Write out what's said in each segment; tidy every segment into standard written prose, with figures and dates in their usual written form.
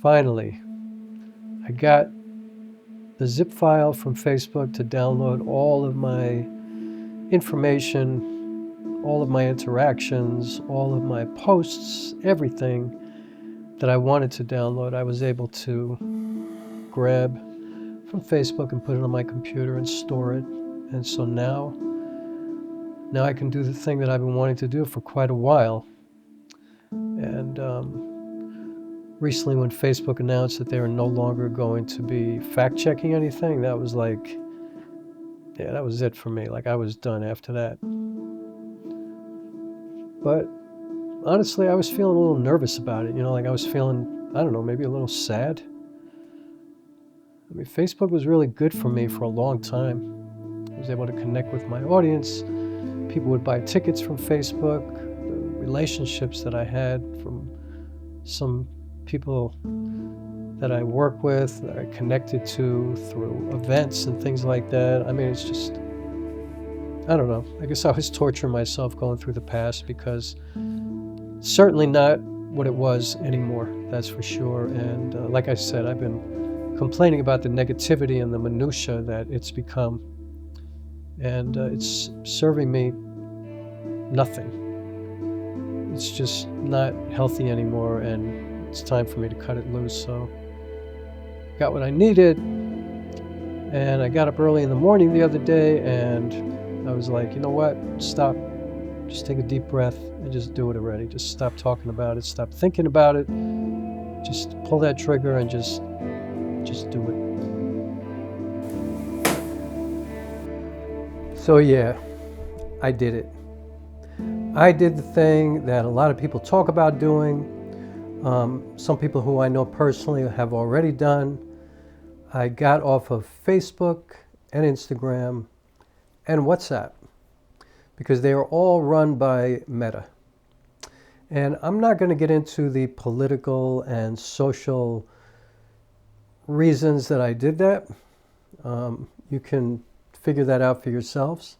Finally, I got the zip file from Facebook to download all of my information, all of my interactions, all of my posts, everything that I wanted to download. I was able to grab from Facebook and put it on my computer and store it. And so now I can do the thing that I've been wanting to do for quite a while. And recently when Facebook announced that they were no longer going to be fact-checking anything, that was like, yeah, that was it for me. Like, I was done after that. But honestly, I was feeling a little nervous about it. Like I was feeling, I don't know, maybe a little sad. I mean, Facebook was really good for me for a long time. I was able to connect with my audience. People would buy tickets from Facebook. The relationships that I had from some people that I work with, that I connected to through events and things like that. I mean, it's just, I don't know. I guess I was torturing myself going through the past, because it's certainly not what it was anymore, that's for sure. And like I said, I've been complaining about the negativity and the minutia that it's become. And it's serving me nothing. It's just not healthy anymore, and it's time for me to cut it loose. So got what I needed, and I got up early in the morning the other day, and I was like, you know what, stop, just take a deep breath and just do it already. Just stop talking about it, stop thinking about it, just pull that trigger and just do it. So yeah, I did it. I did the thing that a lot of people talk about doing. Some people who I know personally have already done. I got off of Facebook and Instagram and WhatsApp, because they are all run by Meta. And I'm not going to get into the political and social reasons that I did that. You can figure that out for yourselves.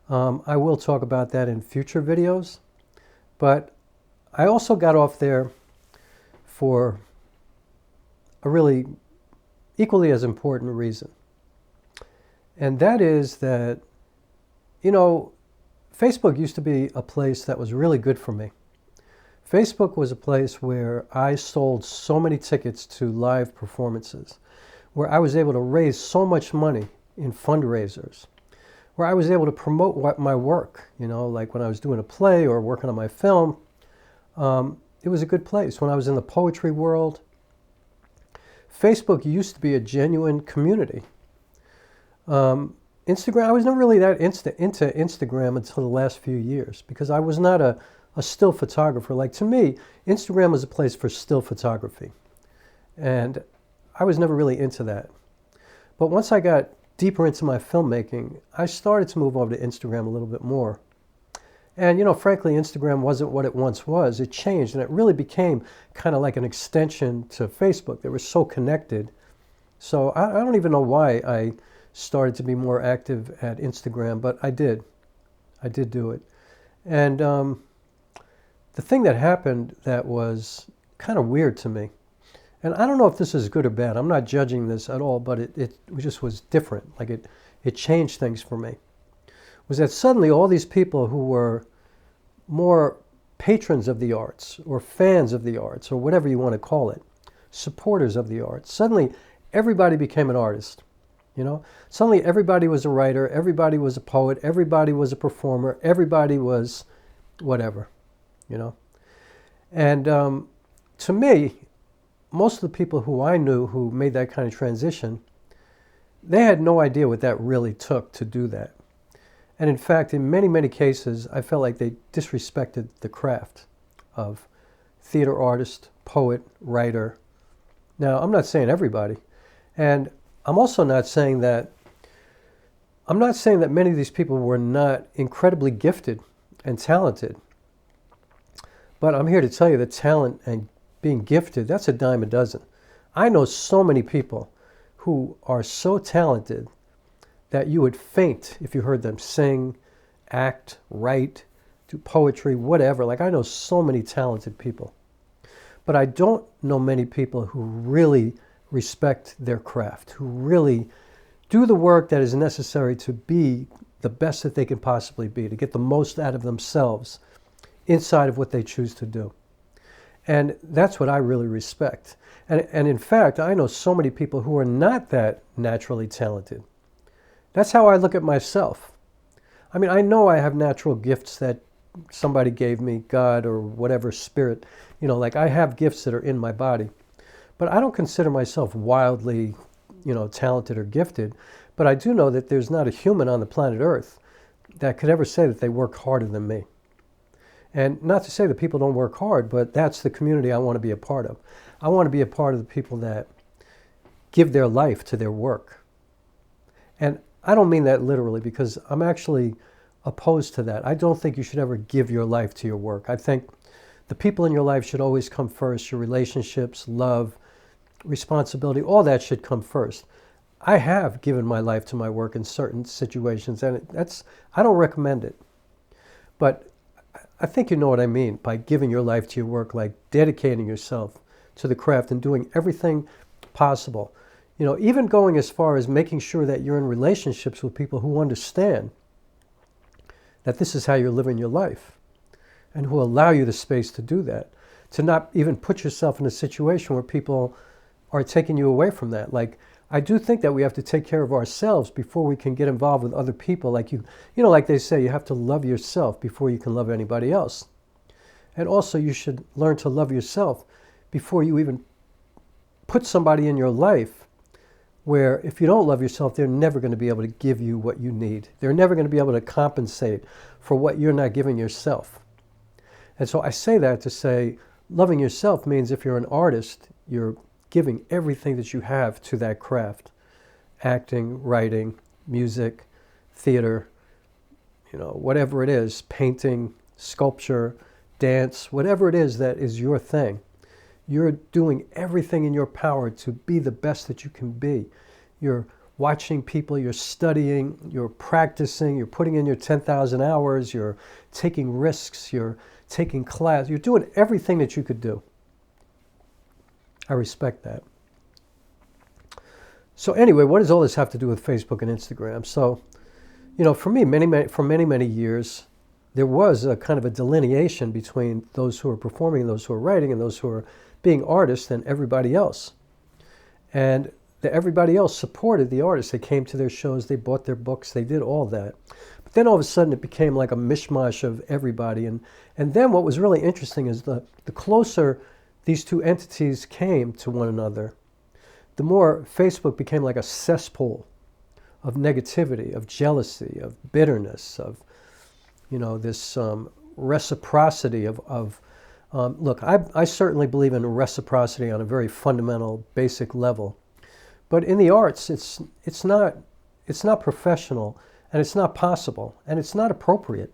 I will talk about that in future videos. But I also got off there for a really equally as important reason. And that is that, Facebook used to be a place that was really good for me. Facebook was a place where I sold so many tickets to live performances, where I was able to raise so much money in fundraisers, where I was able to promote my work, like when I was doing a play or working on my film. It was a good place. When I was in the poetry world, Facebook used to be a genuine community. Instagram, I was never really that into Instagram until the last few years, because I was not a still photographer. Like, to me, Instagram was a place for still photography. And I was never really into that. But once I got deeper into my filmmaking, I started to move over to Instagram a little bit more. And, frankly, Instagram wasn't what it once was. It changed, and it really became kind of like an extension to Facebook. They were so connected. So I don't even know why I started to be more active at Instagram, but I did. I did do it. And the thing that happened that was kind of weird to me, and I don't know if this is good or bad. I'm not judging this at all, but it just was different. Like, it changed things for me. Was that suddenly all these people who were more patrons of the arts, or fans of the arts, or whatever you want to call it, supporters of the arts, suddenly everybody became an artist. Suddenly everybody was a writer, everybody was a poet, everybody was a performer, everybody was whatever, And to me, most of the people who I knew who made that kind of transition, they had no idea what that really took to do that. And in fact, in many, many cases, I felt like they disrespected the craft of theater artist, poet, writer. Now, I'm not saying everybody. And I'm also not saying that many of these people were not incredibly gifted and talented. But I'm here to tell you that talent and being gifted, that's a dime a dozen. I know so many people who are so talented that you would faint if you heard them sing, act, write, do poetry, whatever. Like, I know so many talented people. But I don't know many people who really respect their craft, who really do the work that is necessary to be the best that they can possibly be, to get the most out of themselves inside of what they choose to do. And that's what I really respect. And in fact, I know so many people who are not that naturally talented. That's how I look at myself. I mean, I know I have natural gifts that somebody gave me, God or whatever spirit, you know, like I have gifts that are in my body. But I don't consider myself wildly, you know, talented or gifted. But I do know that there's not a human on the planet Earth that could ever say that they work harder than me. And not to say that people don't work hard, but that's the community I want to be a part of. I want to be a part of the people that give their life to their work. And I don't mean that literally, because I'm actually opposed to that. I don't think you should ever give your life to your work. I think the people in your life should always come first. Your relationships, love, responsibility, all that should come first. I have given my life to my work in certain situations, and I don't recommend it. But I think you know what I mean by giving your life to your work, like dedicating yourself to the craft and doing everything possible. You know, even going as far as making sure that you're in relationships with people who understand that this is how you're living your life and who allow you the space to do that. To not even put yourself in a situation where people are taking you away from that. Like, I do think that we have to take care of ourselves before we can get involved with other people. Like you know, like they say, you have to love yourself before you can love anybody else. And also you should learn to love yourself before you even put somebody in your life where if you don't love yourself, they're never going to be able to give you what you need. They're never going to be able to compensate for what you're not giving yourself. And so I say that to say, loving yourself means if you're an artist, you're giving everything that you have to that craft. Acting, writing, music, theater, you know, whatever it is, painting, sculpture, dance, whatever it is that is your thing. You're doing everything in your power to be the best that you can be. You're watching people, you're studying, you're practicing, you're putting in your 10,000 hours, you're taking risks, you're taking class, you're doing everything that you could do. I respect that. So anyway, what does all this have to do with Facebook and Instagram? So, you know, for me, for many years, there was a kind of a delineation between those who are performing and those who are writing and those who are being artists and everybody else. And everybody else supported the artists. They came to their shows, they bought their books, they did all that. But then all of a sudden it became like a mishmash of everybody. And then what was really interesting is the closer these two entities came to one another, the more Facebook became like a cesspool of negativity, of jealousy, of bitterness, of, you know, this reciprocity of look, I certainly believe in reciprocity on a very fundamental, basic level. But in the arts, it's not professional, and it's not possible, and it's not appropriate.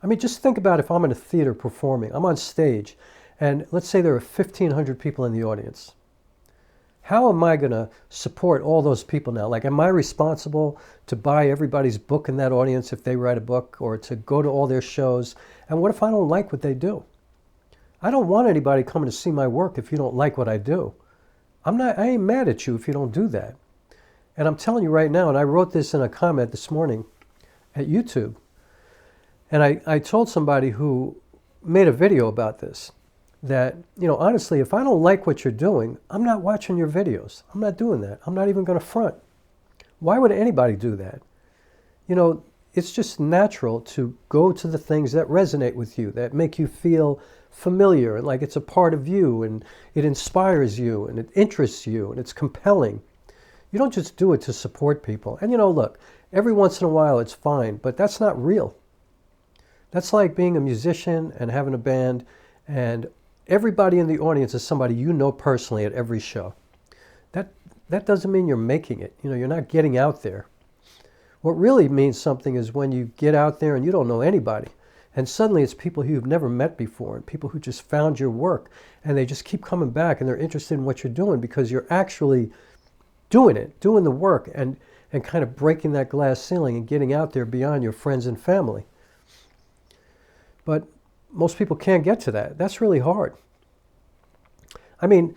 I mean, just think about if I'm in a theater performing, I'm on stage, and let's say there are 1,500 people in the audience. How am I going to support all those people now? Like, am I responsible to buy everybody's book in that audience if they write a book, or to go to all their shows? And what if I don't like what they do? I don't want anybody coming to see my work if you don't like what I do. I ain't mad at you if you don't do that. And I'm telling you right now, and I wrote this in a comment this morning at YouTube, and I told somebody who made a video about this, that, you know, honestly, if I don't like what you're doing, I'm not watching your videos. I'm not doing that. I'm not even going to front. Why would anybody do that? You know, it's just natural to go to the things that resonate with you, that make you feel familiar and like it's a part of you, and it inspires you and it interests you and it's compelling. You don't just do it to support people. And, you know, look, every once in a while it's fine, but that's not real. That's like being a musician and having a band, and everybody in the audience is somebody you know personally at every show. That doesn't mean you're making it. You know, you're not getting out there. What really means something is when you get out there and you don't know anybody, and suddenly it's people who you've never met before, and people who just found your work, and they just keep coming back, and they're interested in what you're doing because you're actually doing it, doing the work, and kind of breaking that glass ceiling and getting out there beyond your friends and family. But most people can't get to that. That's really hard. I mean,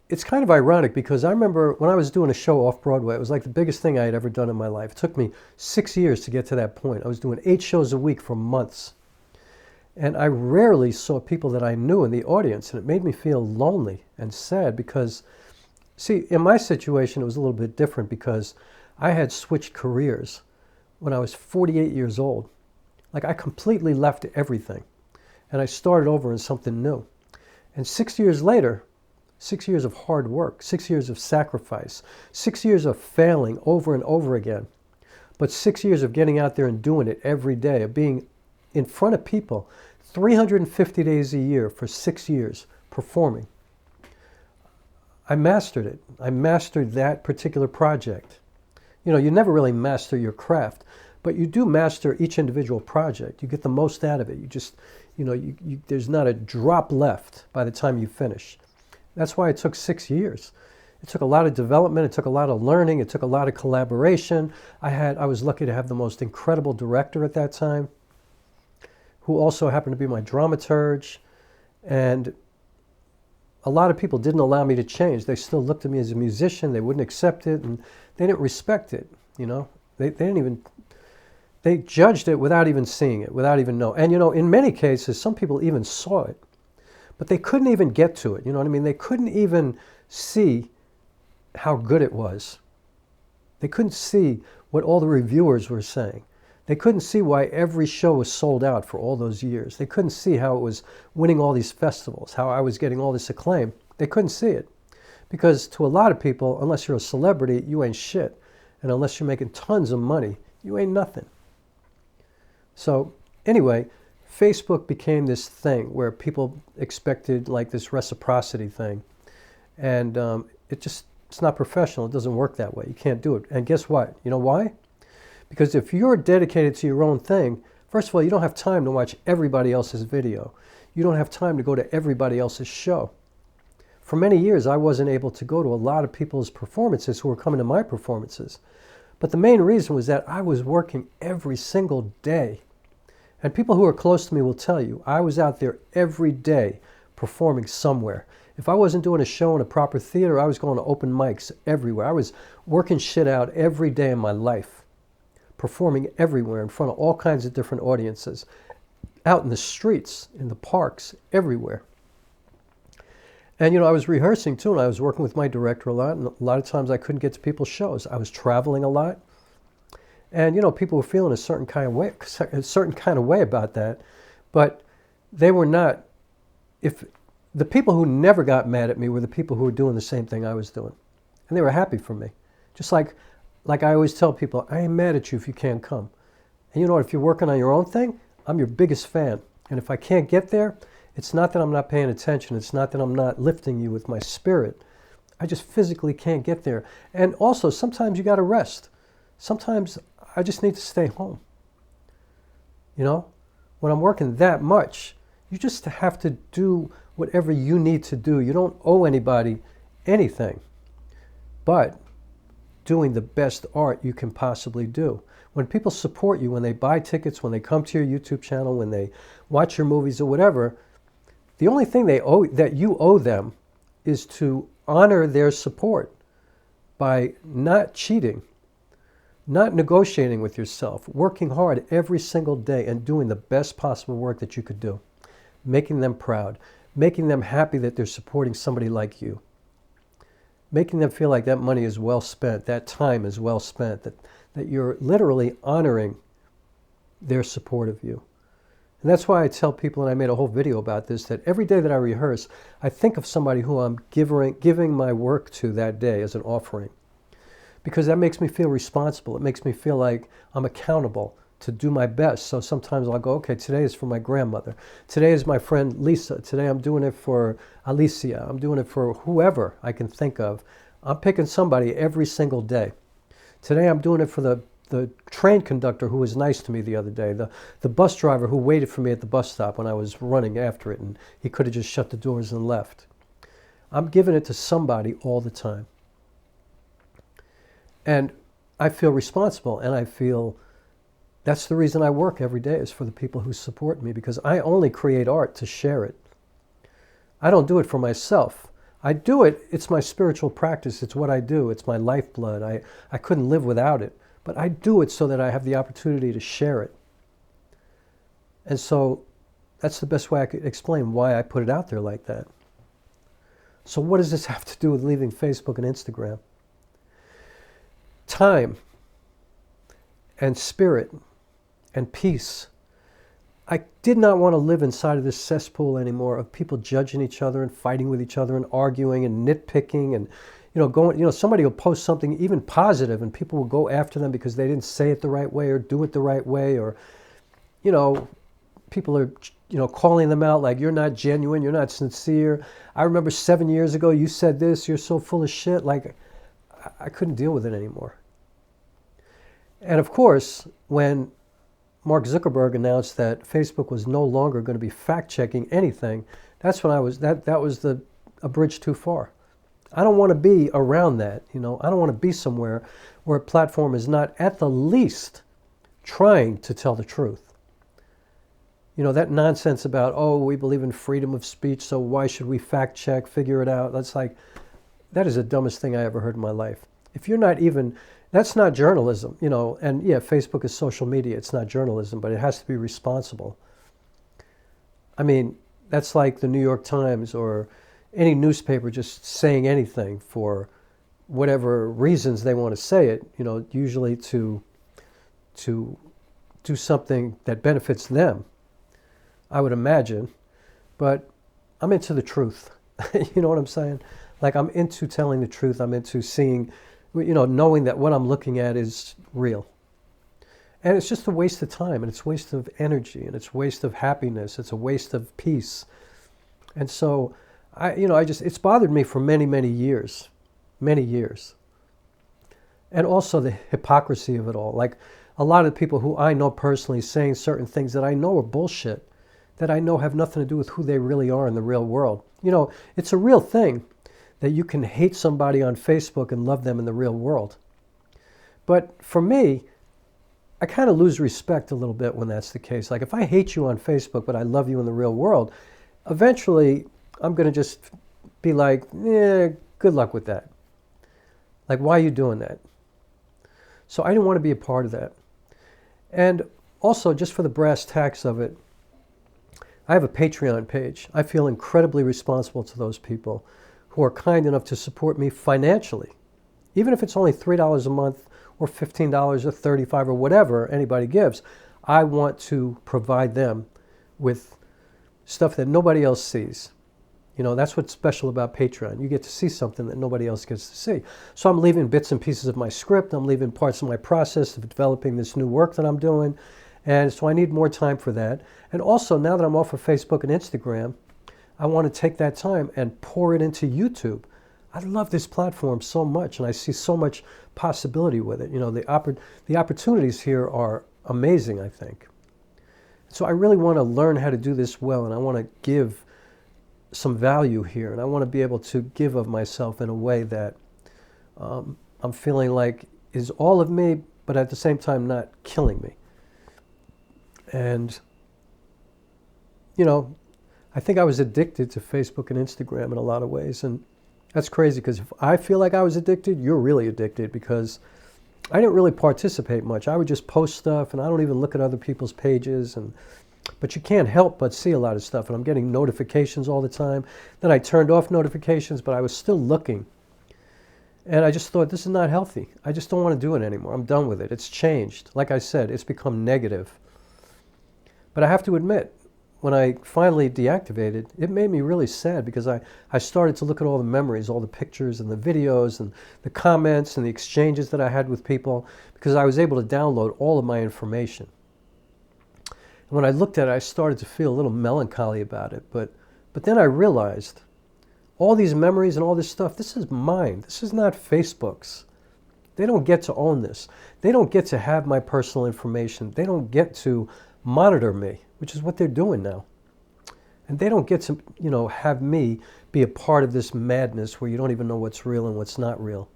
it's kind of ironic because I remember when I was doing a show off Broadway, it was like the biggest thing I had ever done in my life. It took me 6 years to get to that point. I was doing 8 shows a week for months. And I rarely saw people that I knew in the audience, and it made me feel lonely and sad because, see, in my situation, it was a little bit different because I had switched careers when I was 48 years old. Like, I completely left everything, and I started over in something new. And 6 years later, 6 years of hard work, 6 years of sacrifice, 6 years of failing over and over again, but 6 years of getting out there and doing it every day, of being in front of people 350 days a year for 6 years, performing. I mastered it. I mastered that particular project. You know, you never really master your craft, but you do master each individual project. You get the most out of it. You just, you know, there's not a drop left by the time you finish. That's why it took 6 years. It took a lot of development. It took a lot of learning. It took a lot of collaboration. I was lucky to have the most incredible director at that time, who also happened to be my dramaturge. And a lot of people didn't allow me to change. They still looked at me as a musician. They wouldn't accept it, and they didn't respect it, you know. They judged it without even seeing it, without even knowing. And, you know, in many cases, some people even saw it, but they couldn't even get to it, you know what I mean? They couldn't even see how good it was. They couldn't see what all the reviewers were saying. They couldn't see why every show was sold out for all those years. They couldn't see how it was winning all these festivals, how I was getting all this acclaim. They couldn't see it. Because to a lot of people, unless you're a celebrity, you ain't shit. And unless you're making tons of money, you ain't nothing. So anyway, Facebook became this thing where people expected like this reciprocity thing. And it's not professional. It doesn't work that way. You can't do it. And guess what? You know why? Because if you're dedicated to your own thing, first of all, you don't have time to watch everybody else's video. You don't have time to go to everybody else's show. For many years, I wasn't able to go to a lot of people's performances who were coming to my performances. But the main reason was that I was working every single day. And people who are close to me will tell you, I was out there every day performing somewhere. If I wasn't doing a show in a proper theater, I was going to open mics everywhere. I was working shit out every day in my life, performing everywhere in front of all kinds of different audiences, out in the streets, in the parks, everywhere. And, you know, I was rehearsing too, and I was working with my director a lot, and a lot of times I couldn't get to people's shows. I was traveling a lot. And, you know, people were feeling a certain kind of way about that, but they were not, if the people who never got mad at me were the people who were doing the same thing I was doing. And they were happy for me. Just like I always tell people, I ain't mad at you if you can't come. And you know what, if you're working on your own thing, I'm your biggest fan. And if I can't get there, it's not that I'm not paying attention. It's not that I'm not lifting you with my spirit. I just physically can't get there. And also, sometimes you got to rest. Sometimes I just need to stay home. You know, when I'm working that much, you just have to do whatever you need to do. You don't owe anybody anything but doing the best art you can possibly do. When people support you, when they buy tickets, when they come to your YouTube channel, when they watch your movies or whatever, the only thing that you owe them is to honor their support by not cheating, not negotiating with yourself, working hard every single day and doing the best possible work that you could do, making them proud, making them happy that they're supporting somebody like you, making them feel like that money is well spent, that time is well spent, that you're literally honoring their support of you. And that's why I tell people, and I made a whole video about this, that every day that I rehearse, I think of somebody who I'm giving my work to that day as an offering. Because that makes me feel responsible. It makes me feel like I'm accountable to do my best. So sometimes I'll go, okay, today is for my grandmother. Today is my friend Lisa. Today I'm doing it for Alicia. I'm doing it for whoever I can think of. I'm picking somebody every single day. Today I'm doing it for the train conductor who was nice to me the other day, the bus driver who waited for me at the bus stop when I was running after it and he could have just shut the doors and left. I'm giving it to somebody all the time. And I feel responsible, and I feel that's the reason I work every day, is for the people who support me, because I only create art to share it. I don't do it for myself. I do it. It's my spiritual practice. It's what I do. It's my lifeblood. I couldn't live without it. But I do it so that I have the opportunity to share it. And so that's the best way I could explain why I put it out there like that. So what does this have to do with leaving Facebook and Instagram? Time and spirit and peace. I did not want to live inside of this cesspool anymore of people judging each other and fighting with each other and arguing and nitpicking and somebody will post something even positive and people will go after them because they didn't say it the right way or do it the right way, or people are calling them out like, you're not genuine, you're not sincere. I remember 7 years ago you said this, you're so full of shit. Like, I couldn't deal with it anymore. And of course, when Mark Zuckerberg announced that Facebook was no longer going to be fact-checking anything, that's when that was a bridge too far. I don't want to be around that, I don't want to be somewhere where a platform is not at the least trying to tell the truth. That nonsense about, oh, we believe in freedom of speech, so why should we fact-check, figure it out? That is the dumbest thing I ever heard in my life. If you're not even, that's not journalism, and yeah, Facebook is social media, it's not journalism, but it has to be responsible. I mean, that's like the New York Times or any newspaper just saying anything for whatever reasons they want to say it, usually to do something that benefits them, I would imagine. But I'm into the truth. You know what I'm saying? Like, I'm into telling the truth. I'm into seeing, knowing that what I'm looking at is real. And it's just a waste of time, and it's a waste of energy, and it's a waste of happiness. It's a waste of peace. And so, it's bothered me for many, many years. Many years. And also the hypocrisy of it all. Like, a lot of the people who I know personally saying certain things that I know are bullshit, that I know have nothing to do with who they really are in the real world. It's a real thing that you can hate somebody on Facebook and love them in the real world. But for me, I kind of lose respect a little bit when that's the case. Like, if I hate you on Facebook, but I love you in the real world, eventually I'm going to just be like, good luck with that. Like, why are you doing that? So I didn't want to be a part of that. And also, just for the brass tacks of it, I have a Patreon page. I feel incredibly responsible to those people who are kind enough to support me financially. Even if it's only $3 a month or $15 or $35 or whatever anybody gives, I want to provide them with stuff that nobody else sees. That's what's special about Patreon. You get to see something that nobody else gets to see. So I'm leaving bits and pieces of my script. I'm leaving parts of my process of developing this new work that I'm doing. And so I need more time for that. And also, now that I'm off of Facebook and Instagram, I want to take that time and pour it into YouTube. I love this platform so much, and I see so much possibility with it. The opportunities here are amazing, I think. So I really want to learn how to do this well, and I want to give some value here, and I want to be able to give of myself in a way that I'm feeling like is all of me, but at the same time not killing me. And, I think I was addicted to Facebook and Instagram in a lot of ways, and that's crazy, because if I feel like I was addicted, you're really addicted, because I didn't really participate much. I would just post stuff, and I don't even look at other people's pages, but you can't help but see a lot of stuff, and I'm getting notifications all the time. Then I turned off notifications, but I was still looking. And I just thought, this is not healthy. I just don't want to do it anymore. I'm done with it. It's changed. Like I said, it's become negative. But I have to admit, when I finally deactivated, it made me really sad, because I started to look at all the memories, all the pictures and the videos and the comments and the exchanges that I had with people, because I was able to download all of my information. And when I looked at it, I started to feel a little melancholy about it. But then I realized all these memories and all this stuff, this is mine. This is not Facebook's. They don't get to own this. They don't get to have my personal information. They don't get to monitor me, which is what they're doing now. And they don't get to, have me be a part of this madness where you don't even know what's real and what's not real.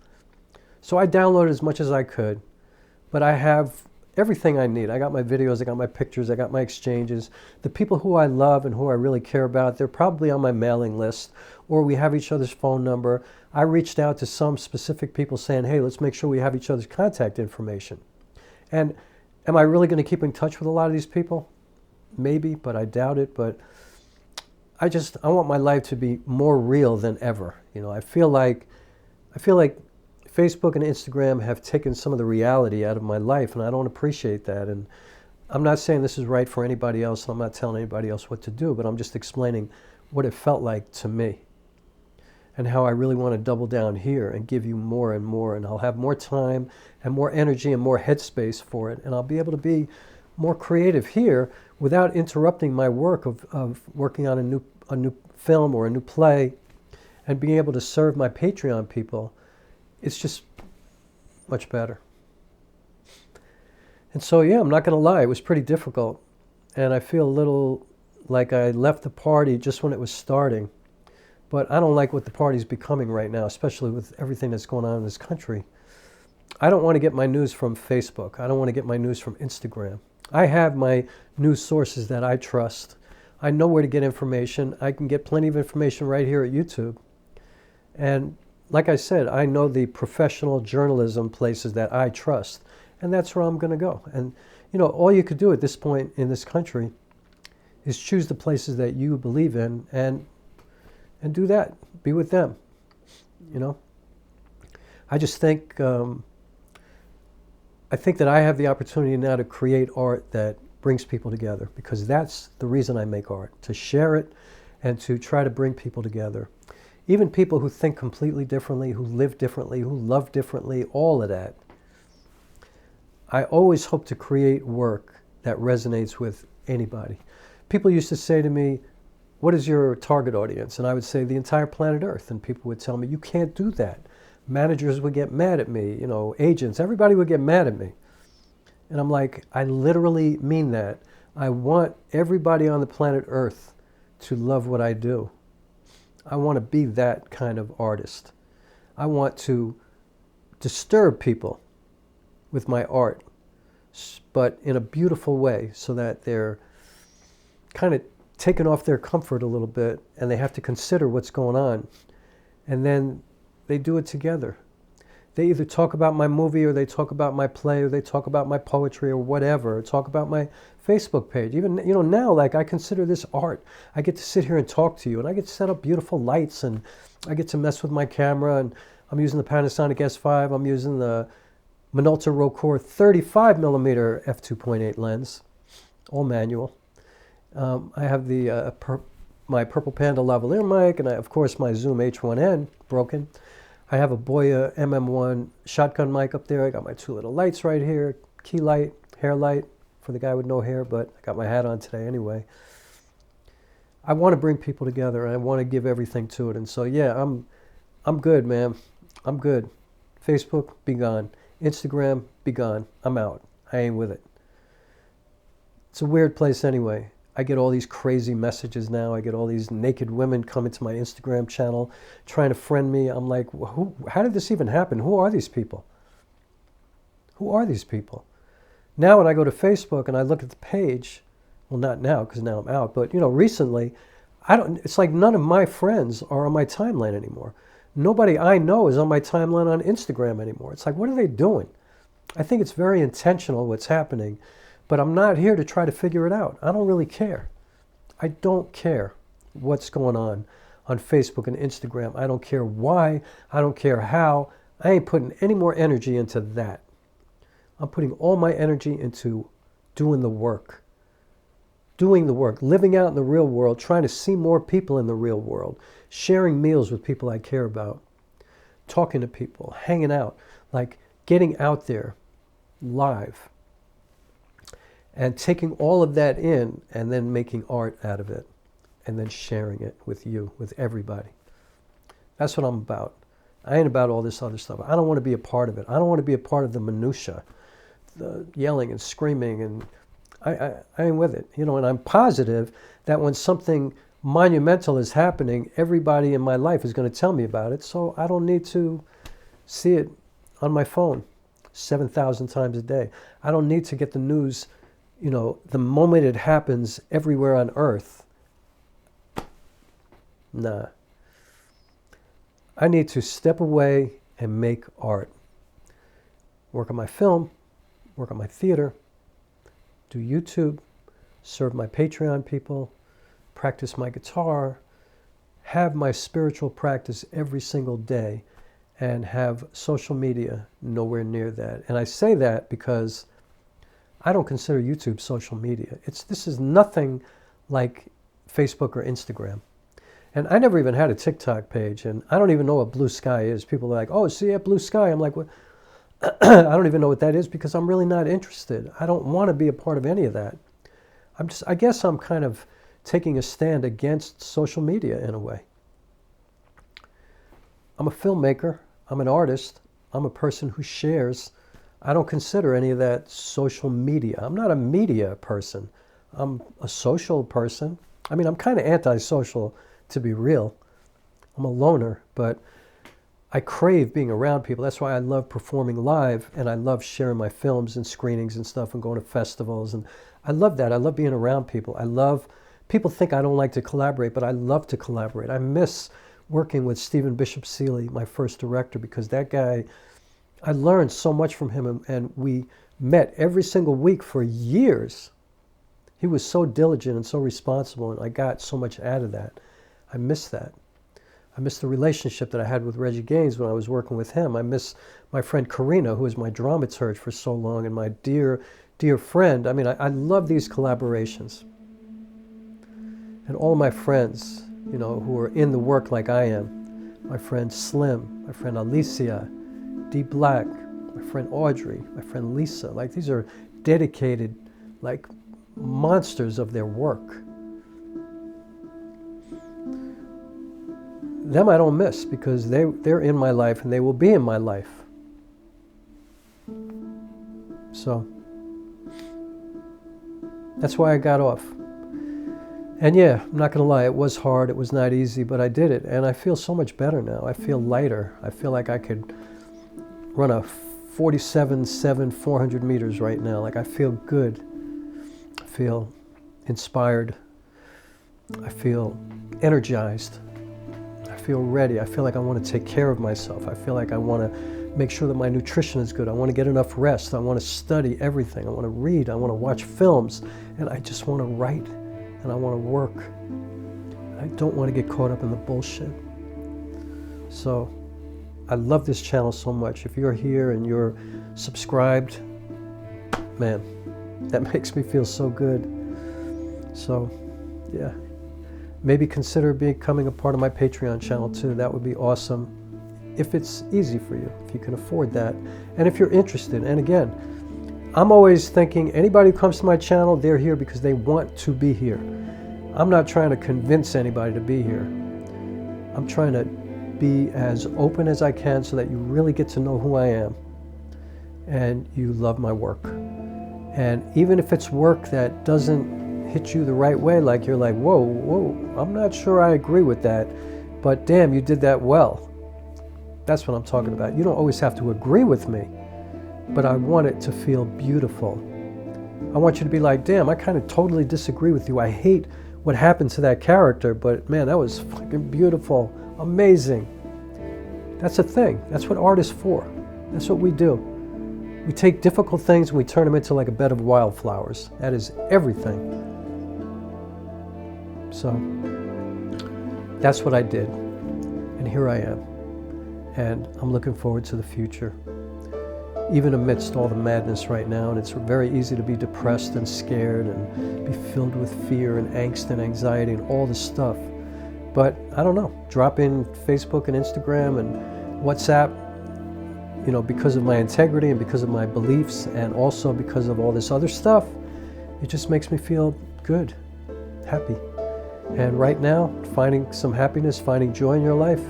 So I downloaded as much as I could, but I have everything I need. I got my videos, I got my pictures, I got my exchanges. The people who I love and who I really care about, they're probably on my mailing list, or we have each other's phone number. I reached out to some specific people saying, hey, let's make sure we have each other's contact information. And am I really going to keep in touch with a lot of these people? Maybe, but I doubt it. But I want my life to be more real than ever. You know, I feel like Facebook and Instagram have taken some of the reality out of my life, and I don't appreciate that. And I'm not saying this is right for anybody else, and I'm not telling anybody else what to do, but I'm just explaining what it felt like to me and how I really want to double down here and give you more and more, and I'll have more time and more energy and more headspace for it, and I'll be able to be more creative here without interrupting my work of working on a new film or a new play and being able to serve my Patreon people. It's just much better. And so, yeah, I'm not going to lie, it was pretty difficult. And I feel a little like I left the party just when it was starting. But I don't like what the party's becoming right now, especially with everything that's going on in this country. I don't want to get my news from Facebook. I don't want to get my news from Instagram. I have my news sources that I trust. I know where to get information. I can get plenty of information right here at YouTube. And like I said, I know the professional journalism places that I trust. And that's where I'm going to go. And, you know, all you could do at this point in this country is choose the places that you believe in and do that. Be with them, you know. I just think, I think that I have the opportunity now to create art that brings people together, because that's the reason I make art, to share it and to try to bring people together. Even people who think completely differently, who live differently, who love differently, all of that. I always hope to create work that resonates with anybody. People used to say to me, what is your target audience? And I would say the entire planet Earth. And people would tell me, you can't do that. Managers would get mad at me, you know, agents, everybody would get mad at me. And I'm like, I literally mean that. I want everybody on the planet Earth to love what I do. I want to be that kind of artist. I want to disturb people with my art, but in a beautiful way, so that they're kind of taken off their comfort a little bit and they have to consider what's going on. And then they do it together. They either talk about my movie, or they talk about my play, or they talk about my poetry, or whatever, or talk about my Facebook page. Even, you know, now, like, I consider this art. I get to sit here and talk to you, and I get to set up beautiful lights, and I get to mess with my camera, and I'm using the Panasonic S5, I'm using the Minolta Rokkor 35mm f2.8 lens, all manual. I have the my Purple Panda lavalier mic, and of course my Zoom H1N broken. I have a Boya MM1 shotgun mic up there. I got my two little lights right here, key light, hair light for the guy with no hair, but I got my hat on today anyway. I want to bring people together, and I want to give everything to it. And so, yeah, I'm good, man. I'm good. Facebook, be gone. Instagram, be gone. I'm out. I ain't with it. It's a weird place anyway. I get all these crazy messages now. I get all these naked women coming to my Instagram channel trying to friend me. I'm like, how did this even happen? Who are these people? Who are these people? Now when I go to Facebook and I look at the page, well, not now because now I'm out, but, you know, recently, it's like none of my friends are on my timeline anymore. Nobody I know is on my timeline on Instagram anymore. It's like, what are they doing? I think it's very intentional what's happening. But I'm not here to try to figure it out. I don't really care. I don't care what's going on Facebook and Instagram. I don't care why. I don't care how. I ain't putting any more energy into that. I'm putting all my energy into doing the work. Doing the work. Living out in the real world. Trying to see more people in the real world. Sharing meals with people I care about. Talking to people. Hanging out. Like getting out there live. And taking all of that in and then making art out of it and then sharing it with you, with everybody. That's what I'm about. I ain't about all this other stuff. I don't want to be a part of it. I don't want to be a part of the minutia, the yelling and screaming, and I ain't with it. You know, and I'm positive that when something monumental is happening, everybody in my life is going to tell me about it, so I don't need to see it on my phone 7,000 times a day. I don't need to get the news, you know, the moment it happens everywhere on Earth. Nah. I need to step away and make art. Work on my film, work on my theater, do YouTube, serve my Patreon people, practice my guitar, have my spiritual practice every single day, and have social media nowhere near that. And I say that because I don't consider YouTube social media. This is nothing like Facebook or Instagram. And I never even had a TikTok page, and I don't even know what Blue Sky is. People are like, oh, see that Blue Sky? I'm like, what? I don't even know what that is because I'm really not interested. I don't want to be a part of any of that. I guess I'm kind of taking a stand against social media in a way. I'm a filmmaker. I'm an artist. I'm a person who shares. I don't consider any of that social media. I'm not a media person. I'm a social person. I mean, I'm kind of antisocial, to be real. I'm a loner, but I crave being around people. That's why I love performing live, and I love sharing my films and screenings and stuff and going to festivals. And I love that. I love being around people. People think I don't like to collaborate, but I love to collaborate. I miss working with Stephen Bishop Seeley, my first director, because that guy, I learned so much from him, and we met every single week for years. He was so diligent and so responsible, and I got so much out of that. I miss that. I miss the relationship that I had with Reggie Gaines when I was working with him. I miss my friend Karina, who was my dramaturge for so long, and my dear, dear friend. I mean, I love these collaborations. And all my friends, you know, who are in the work like I am. My friend Slim, my friend Alicia, D Black, my friend Audrey, my friend Lisa. Like, these are dedicated, like, monsters of their work. Them I don't miss because they're in my life and they will be in my life. So that's why I got off. And yeah, I'm not going to lie, it was hard, it was not easy, but I did it. And I feel so much better now. I feel lighter. I feel like I could run a 47.7 400 meters right now. Like, I feel good. I feel inspired. I feel energized. I feel ready. I feel like I want to take care of myself. I feel like I want to make sure that my nutrition is good. I want to get enough rest. I want to study everything. I want to read. I want to watch films. And I just want to write. And I want to work. I don't want to get caught up in the bullshit. So I love this channel so much. If you're here and you're subscribed, man, that makes me feel so good. So yeah, maybe consider becoming a part of my Patreon channel too. That would be awesome. If it's easy for you, if you can afford that. And if you're interested, and again, I'm always thinking anybody who comes to my channel, they're here because they want to be here. I'm not trying to convince anybody to be here. I'm trying to be as open as I can so that you really get to know who I am and you love my work. And even if it's work that doesn't hit you the right way, like you're like, whoa, I'm not sure I agree with that, but damn, you did that well. That's what I'm talking about. You don't always have to agree with me, but I want it to feel beautiful. I want you to be like, damn, I kind of totally disagree with you. I hate what happened to that character, but man, that was fucking beautiful, amazing. That's a thing. That's what art is for. That's what we do. We take difficult things and we turn them into like a bed of wildflowers. That is everything. So that's what I did. And here I am. And I'm looking forward to the future. Even amidst all the madness right now, and it's very easy to be depressed and scared and be filled with fear and angst and anxiety and all this stuff. But I don't know, drop in Facebook and Instagram and WhatsApp, you know, because of my integrity and because of my beliefs and also because of all this other stuff, it just makes me feel good, happy. And right now, finding some happiness, finding joy in your life,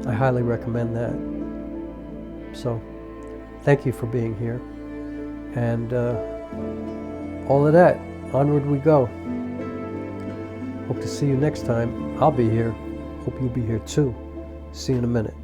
I highly recommend that. So thank you for being here. And all of that, onward we go. Hope to see you next time. I'll be here. Hope you'll be here too. See you in a minute.